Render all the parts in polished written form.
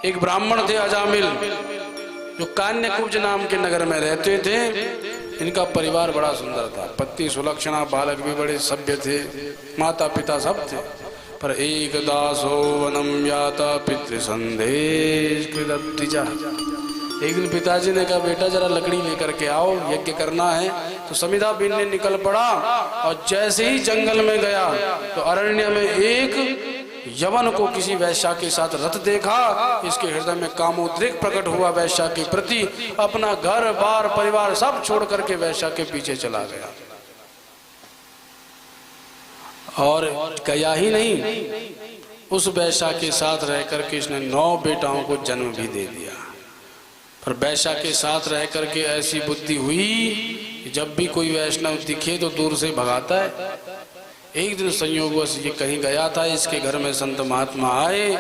एक ब्राह्मण थे अजामिल, जो कान्यकुब्ज नाम के नगर में रहते थे। इनका परिवार बड़ा सुंदर था, पत्नी सुलक्षणा, बालक भी बड़े सभ्य थे, माता पिता सब थे। पर एक दासो वनम याता पितृसंदेश कृतद्विजा। एक दिन पिताजी ने कहा, बेटा जरा लकड़ी लेकर के आओ, यज्ञ करना है। तो समिधा बीनने निकल पड़ा और जैसे ही जंगल में गया तो अरण्य में एक यवन को किसी वैश्या के साथ रथ देखा। इसके हृदय में कामोद्रेक प्रकट हुआ वैश्या के प्रति। अपना घर बार परिवार सब छोड़ करके वैश्या के पीछे चला गया। और गया ही नहीं, उस वैश्या के साथ रह करके इसने 9 बेटाओं को जन्म भी दे दिया। पर वैश्या के साथ रह करके ऐसी बुद्धि हुई कि जब भी कोई वैष्णव दिखे तो दूर से भगाता है। एक दिन संयोगवश ये कहीं गया था, इसके घर में संत महात्मा आए।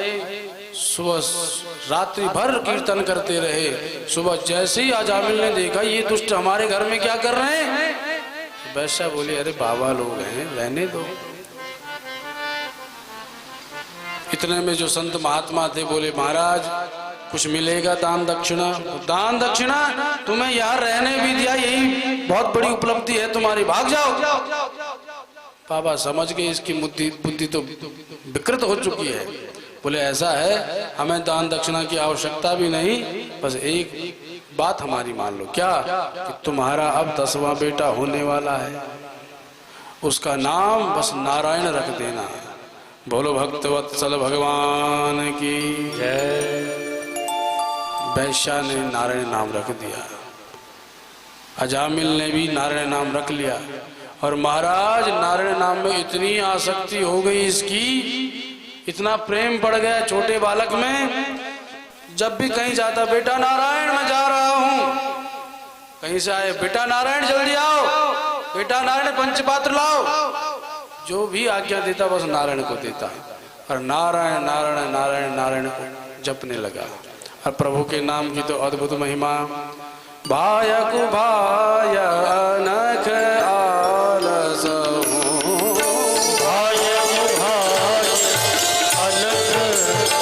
सुबह रात्रि भर कीर्तन करते रहे। सुबह जैसे ही अजामिल ने देखा ये दुष्ट हमारे घर में क्या कर रहे हैं, वैश्या बोले, अरे बाबा लोग हैं, रहने दो। इतने में जो संत महात्मा थे बोले, महाराज कुछ मिलेगा दान दक्षिणा? दान दक्षिणा? तुम्हें यहाँ रहने भी दिया, यही बहुत बड़ी उपलब्धि है तुम्हारी, भाग जाओ। बाबा समझ गए इसकी बुद्धि तो विकृत हो चुकी है। बोले, ऐसा है, हमें दान दक्षिणा की आवश्यकता भी नहीं, बस एक बात हमारी मान लो। क्या? कि तुम्हारा अब 10वां बेटा होने वाला है, उसका नाम बस नारायण रख देना। बोलो भक्तवत्सल भगवान की जय। वैश्या ने नारायण नाम रख दिया, अजामिल ने भी नारायण नाम रख लिया। और महाराज नारायण नाम में इतनी आसक्ति हो गई इसकी, इतना प्रेम बढ़ गया छोटे बालक में, जब भी कहीं जाता, बेटा नारायण मैं जा रहा हूँ। कहीं से आए, बेटा नारायण जल्दी आओ, बेटा नारायण पंचपात्र लाओ। जो भी आज्ञा देता बस नारायण को देता, और नारायण नारायण नारायण नारायण को जपने लगा। और प्रभु के नाम की तो अद्भुत महिमा। भायक भाय अनख आलस हो, भायक भाय अनख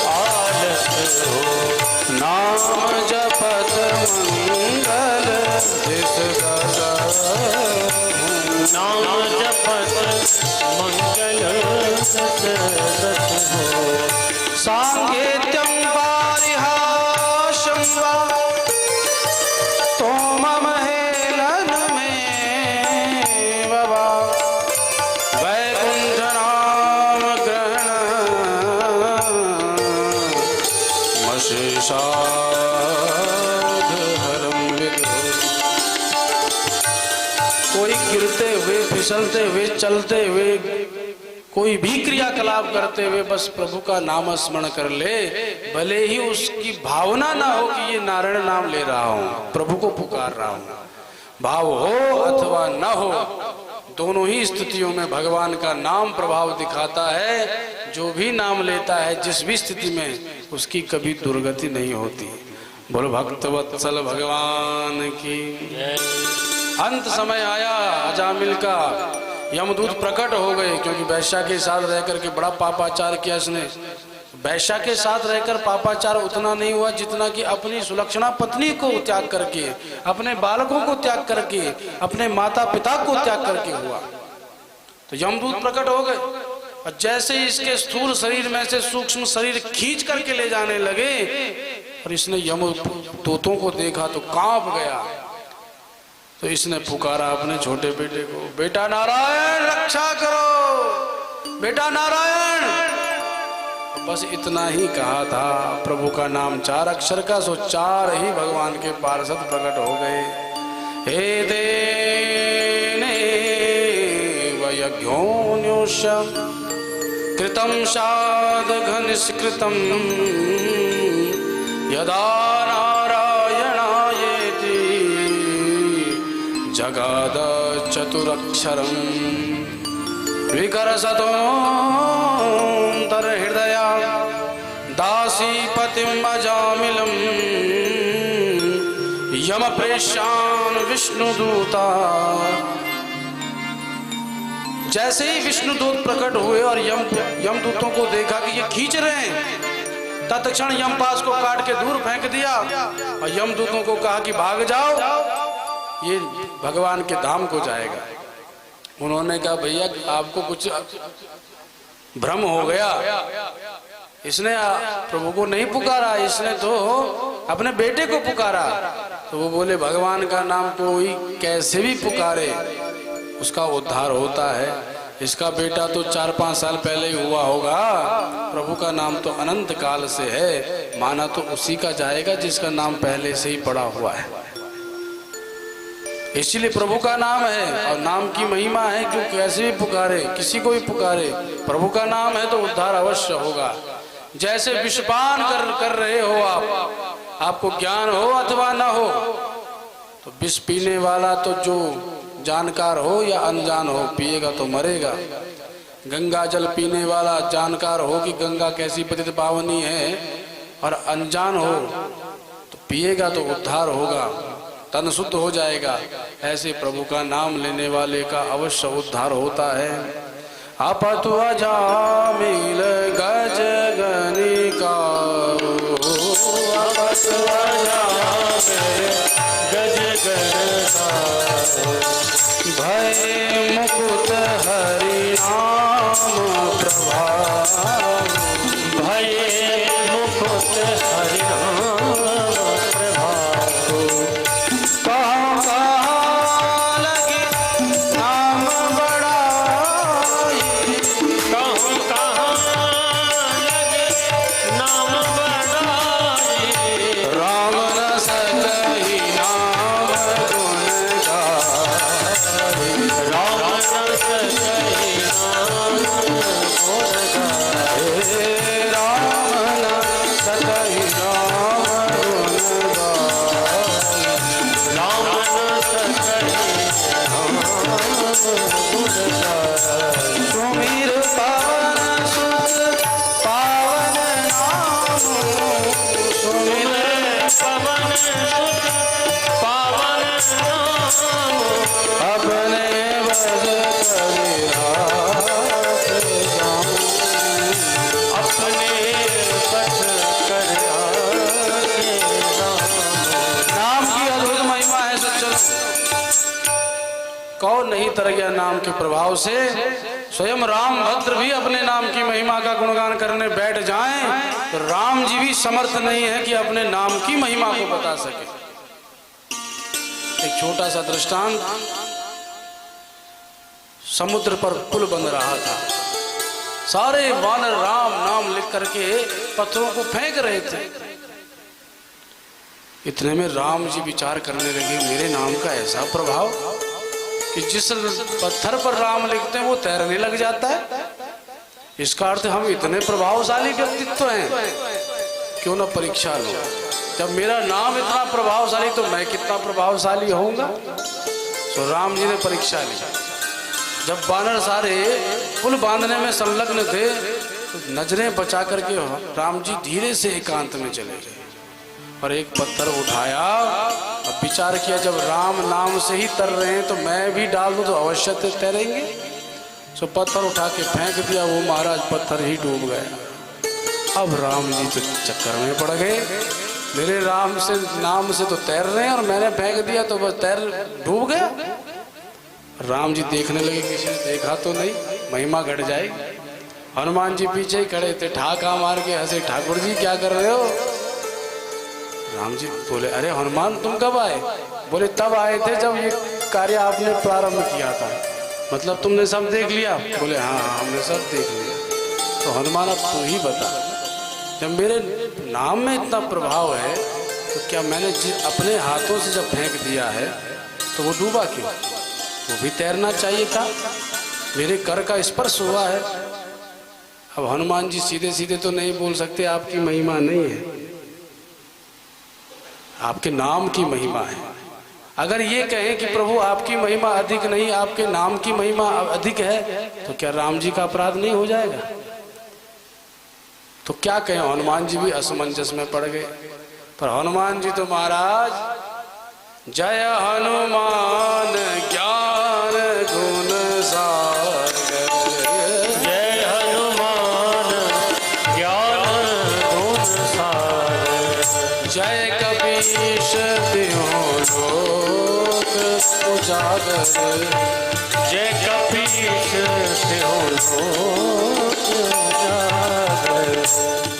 आलस हो, नाम जपत मंगल जिस नाम जपत मंगल हो, सांगेत्यम पारिहासं वा तोम महेलन में बाबा, वैकुंठ नाम ग्रहण मशेषाध हरम विदो। कोई गिरते हुए, फिसलते हुए, चलते हुए, कोई भी क्रियाकलाप करते हुए बस प्रभु का नाम स्मरण कर ले, भले ही उसकी भावना ना हो कि ये नारायण नाम ले रहा हूँ, प्रभु को पुकार रहा हूँ। भाव हो अथवा न हो, दोनों ही स्थितियों में भगवान का नाम प्रभाव दिखाता है। जो भी नाम लेता है जिस भी स्थिति में, उसकी कभी दुर्गति नहीं होती। बोलो भक्तवत्सल भगवान की। अंत समय आया अजामिल का, यमदूत प्रकट हो गए, क्योंकि वैश्या के साथ रह करके बड़ा पापाचार किया इसने। वैश्या के साथ रहकर पापाचार उतना नहीं हुआ जितना कि अपनी सुलक्षणा पत्नी को त्याग करके, अपने बालकों को त्याग करके, अपने माता पिता को त्याग करके हुआ। तो यमदूत प्रकट हो गए और जैसे ही इसके स्थूल शरीर में से सूक्ष्म शरीर खींच करके ले जाने लगे, और इसने यमदूतों को देखा तो कांप गया। तो इसने पुकारा अपने छोटे बेटे को, बेटा नारायण रक्षा करो, बेटा नारायण। बस इतना ही कहा था। प्रभु का नाम 4 अक्षर का, सो 4 ही भगवान के पार्षद प्रकट हो गए। हे देने वयज्ञोन्योषम कृतं साधघ निष्कृतं यदा नारायणायेति जगाद चतुरक्षरं विकरसतोऽन्तर्हृदया दासीपतिम् अजामिलं यमप्रेष्यान् विष्णुदूता। जैसे ही विष्णुदूत प्रकट हुए और यमदूतों को देखा कि ये खींच रहे हैं, तत्क्षण यमपास को काट के दूर फेंक दिया और यमदूतों को कहा कि भाग जाओ, ये भगवान के धाम को जाएगा। उन्होंने कहा भैया आपको कुछ भ्रम हो गया, इसने प्रभु को नहीं पुकारा, इसने तो अपने बेटे को पुकारा। तो वो बोले भगवान का नाम कोई कैसे भी पुकारे उसका उद्धार होता है, इसका बेटा तो 4-5 साल पहले ही हुआ होगा, प्रभु का नाम तो अनंत काल से है, माना तो उसी का जाएगा जिसका नाम पहले से ही पड़ा हुआ है। इसीलिए प्रभु का नाम है और नाम की महिमा है, जो कैसे भी पुकारे, किसी को भी पुकारे, प्रभु का नाम है तो उद्धार अवश्य होगा। जैसे विषपान कर रहे हो आपको ज्ञान हो अथवा न हो, तो विष पीने वाला तो जो जानकार हो या अनजान हो पिएगा तो मरेगा। गंगा जल पीने वाला जानकार हो कि गंगा कैसी पतित पावनी है और अनजान हो तो पिएगा तो उद्धार होगा, तन शुद्ध हो जाएगा। ऐसे प्रभु का नाम लेने वाले का अवश्य उद्धार होता है। आपतु अजामिल गज गनिका, आपतु अजामिल गज गनिका, भय मुकुट हरि नाम प्रभाव, भय मुकुट हरि नाम प्रभाव, कहाँ लगे नाम बड़ाई, कहाँ लगे नाम बड़ाई, राम न सकहि नाम गुण गाई, राम न सकहि नाम गुण गाई, राम न सकहि नाम गुण गाई, राम न सकहि सुमिर पावन सुत पावन नाम, सुमिर पवन सुत पावन नाम, अपने बज करिरात जाऊं, अपने बज करिरात जाऊं। नाम की अद्भुत महिमा है सच्चल, कौन नहीं तर गया नाम के प्रभाव से। स्वयं राम भद्र भी अपने नाम की महिमा का गुणगान करने बैठ जाएं तो राम जी भी समर्थ नहीं है कि अपने नाम की महिमा को बता सके। एक छोटा सा दृष्टांत, समुद्र पर पुल बन रहा था, सारे वानर राम नाम लिख करके पत्थरों को फेंक रहे थे। इतने में राम जी विचार करने लगे, मेरे नाम का ऐसा प्रभाव कि जिस पत्थर पर राम लिखते हैं वो तैरने लग जाता है। इसका अर्थ हम इतने प्रभावशाली व्यक्तित्व हैं, क्यों ना परीक्षा लो। जब मेरा नाम इतना प्रभावशाली तो मैं कितना प्रभावशाली होऊंगा। तो राम जी ने परीक्षा ली। जब वानर सारे पुल बांधने में संलग्न थे तो नजरें बचा करके राम जी धीरे से एकांत में चले गए और एक पत्थर उठाया। अब विचार किया, जब राम नाम से ही तर रहे हैं तो मैं भी डाल दूं तो अवश्य तैरेंगे। तो पत्थर उठा के फेंक दिया, वो महाराज पत्थर ही डूब गया। अब राम जी तो चक्कर में पड़ गए, मेरे राम से नाम से तो तैर रहे हैं और मैंने फेंक दिया तो बस डूब गया। राम जी देखने लगे, किसी ने देखा तो नहीं, महिमा घट जाएगी। हनुमान जी पीछे ही खड़े थे, ठाका मार के हंसे, ठाकुर जी क्या कर रहे हो। राम जी बोले, अरे हनुमान तुम कब आए। बोले तब आए थे जब ये कार्य आपने प्रारंभ किया था। मतलब तुमने सब देख लिया। बोले हाँ हमने सब देख लिया। तो हनुमान अब तू ही बता, जब मेरे नाम में इतना प्रभाव है तो क्या मैंने अपने हाथों से जब फेंक दिया है तो वो डूबा क्यों। वो भी तैरना चाहिए था, मेरे कर का स्पर्श हुआ है। अब हनुमान जी सीधे सीधे तो नहीं बोल सकते आपकी महिमा नहीं है, आपके नाम की महिमा है। अगर ये कहें कि प्रभु आपकी महिमा अधिक नहीं, आपके नाम की महिमा अधिक है, तो क्या राम जी का अपराध नहीं हो जाएगा। तो क्या कहें, हनुमान जी भी असमंजस में पड़ गए। पर हनुमान जी तो महाराज जय हनुमान ज्ञान गुण सागर, जय हनुमान ज्ञान गुण उजागर, जय कपीश त्यों लोक उजागर।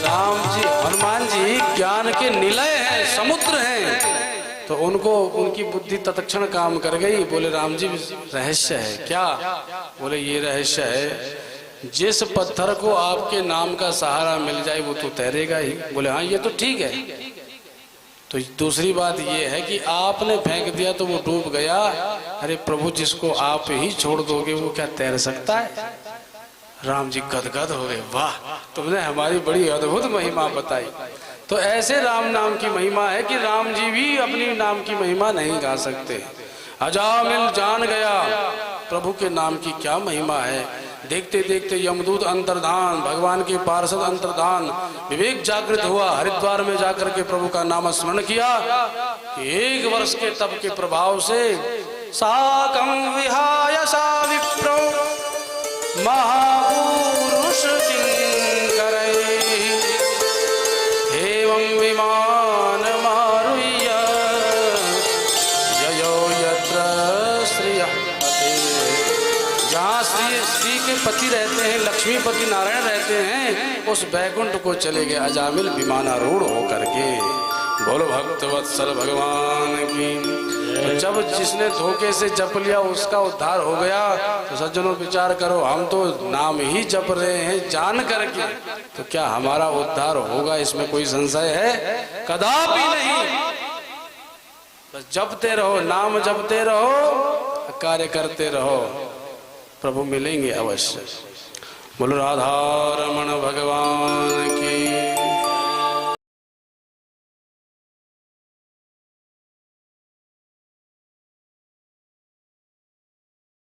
राम जी हनुमान जी ज्ञान के निलय हैं, समुद्र हैं, तो उनको उनकी बुद्धि तत्क्षण काम कर गई। बोले राम जी रहस्य है क्या? बोले ये रहस्य है, जिस पत्थर को आपके नाम का सहारा मिल जाए वो तो तैरेगा ही। बोले हाँ ये तो ठीक है। तो दूसरी बात ये है कि आपने फेंक दिया तो वो डूब गया। अरे प्रभु जिसको आप ही छोड़ दोगे वो क्या तैर सकता है? राम जी गदगद हो गए, वाह तुमने हमारी बड़ी अद्भुत महिमा बताई। तो ऐसे राम नाम की महिमा है कि राम जी भी अपनी नाम की महिमा नहीं गा सकते। अजामिल जान गया प्रभु के नाम की क्या महिमा है। देखते देखते यमदूत अंतर्धान, भगवान के पार्षद अंतर्धान, विवेक जागृत हुआ। हरिद्वार में जाकर के प्रभु का नाम स्मरण किया। 1 वर्ष के तप के प्रभाव से साकं विहाय सा विप्रो महापुरुष किंकरै एवं विमान मारुह्य ययो यत्र श्रियः पते। जहाँ श्री के पति रहते हैं, लक्ष्मीपति नारायण रहते हैं, उस बैकुंठ को चले गए अजामिल विमानारूढ़ होकर के। बोलो भक्तवत्सल भगवान की। तो जब जिसने धोखे से जप लिया उसका उद्धार हो गया। तो सज्जनों विचार करो, हम तो नाम ही जप रहे हैं जान करके, तो क्या हमारा उद्धार होगा इसमें कोई संशय है? कदापि नहीं। बस जपते रहो, नाम जपते रहो, कार्य करते रहो, प्रभु मिलेंगे अवश्य। बोलो राधा रमण भगवान की।